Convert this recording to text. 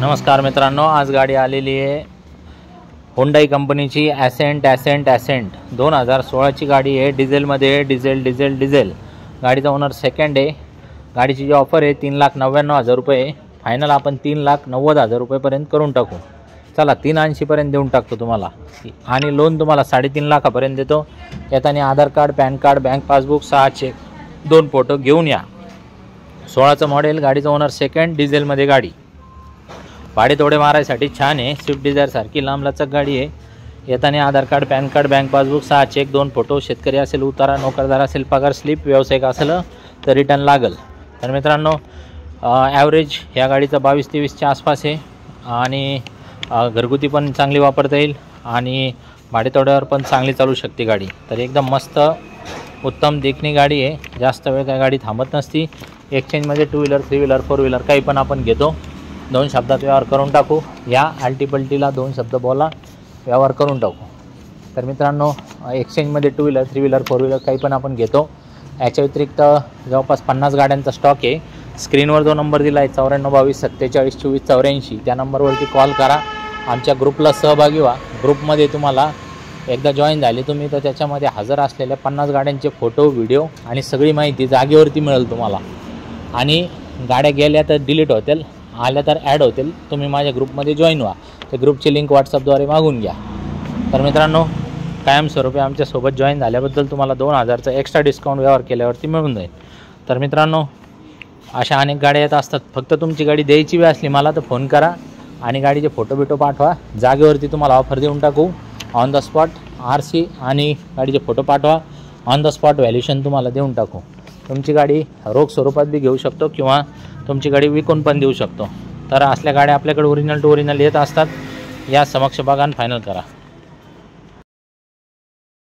नमस्कार मित्रांनो, आज गाडी आलेली आहे होंडाई कंपनीची ॲसेंट 2016ची गाडी आहे। डिझेलमध्ये आहे, डिझेल। गाडीचा ओनर सेकंड आहे। गाडीची जी ऑफर आहे 3,99,000 रुपये, फायनल आपण 3,90,000 रुपयेपर्यंत करून टाकू। चला 380 पर्यंत देऊन टाकतो तुम्हाला, आणि लोन तुम्हाला 3.5 लाखापर्यंत देतो। येताना Aadhaar card, PAN card, bank passbook, 6 cheque, 2 photo घेऊन या। 16चं मॉडेल, गाडीचा ओनर सेकंड, डिझेलमध्ये गाडी। भाडे तोडे मारायसाठी छान आहे। स्विफ्ट डिझायर सारखी लांबलचक गाडी आहे। येताना Aadhaar card, PAN card, bank passbook, 6 cheque, 2 photo, शेतकरी असेल उतारा, नोकरदार असेल पगार स्लिप, व्यावसायिक असेल तर रिटर्न लागल। तर मित्रांनो, ॲव्हरेज ह्या गाडीचा 22-23च्या आसपास आहे, आणि घरगुती पण चांगली वापरता येईल, आणि भाडेतोड्यावर पण चांगली चालू शकते गाडी। तर एकदम मस्त उत्तम देखणी गाडी आहे। जास्त वेळ काय गाडी थांबत नसती। एक्सचेंजमध्ये 2 व्हीलर, 3 व्हीलर, 4 व्हीलर काही पण आपण घेतो। 2 शब्दात व्यवहार करून टाकू। या आल्टीपल्टीला 2 शब्द बोला, व्यवहार करून टाकू। तर मित्रांनो, एक्सचेंजमध्ये 2 व्हीलर, 3 व्हीलर, 4 व्हीलर काही पण आपण घेतो। याच्या व्यतिरिक्त जवळपास 50 गाड्यांचा स्टॉक आहे। स्क्रीनवर जो नंबर दिला आहे 9422472484, त्या नंबरवरती कॉल करा। आमच्या ग्रुपला सहभागी व्हा। ग्रुपमध्ये तुम्हाला एकदा जॉईन झाले तुम्ही तर त्याच्यामध्ये हजर असलेल्या 50 गाड्यांचे फोटो, व्हिडिओ आणि सगळी माहिती जागेवरती मिळेल तुम्हाला। आणि गाड्या गेल्या तर डिलीट होतील, आल्या तर ॲड होतील। तुम्ही माझ्या ग्रुपमध्ये जॉईन व्हा। तर ग्रुपची लिंक व्हॉट्सअपद्वारे मागून घ्या। तर मित्रांनो, कायमस्वरूपी आमच्यासोबत जॉईन झाल्याबद्दल तुम्हाला 2,000चा एक्स्ट्रा डिस्काउंट व्यवहार केल्यावरती मिळून जाईल। तर मित्रांनो, अशा अनेक गाड्या येत असतात। फक्त तुमची गाडी द्यायची वेळ असली मला तर फोन करा आणि गाडीचे फोटो पाठवा। जागेवरती तुम्हाला ऑफर देऊन टाकू। ऑन द स्पॉट RC आणि गाडीचे फोटो पाठवा, ऑन द स्पॉट व्हॅल्युएशन तुम्हाला देऊन टाकू। तुमची गाडी रोख स्वरूपात बी घेऊ शकतो किंवा तुमची गाडी विकून पण देऊ शकतो। तर असल्या गाड्या आपल्याकडे ओरिजिनल टू ओरिजिनल येत असतात। या समक्ष बघा आणि फायनल करा।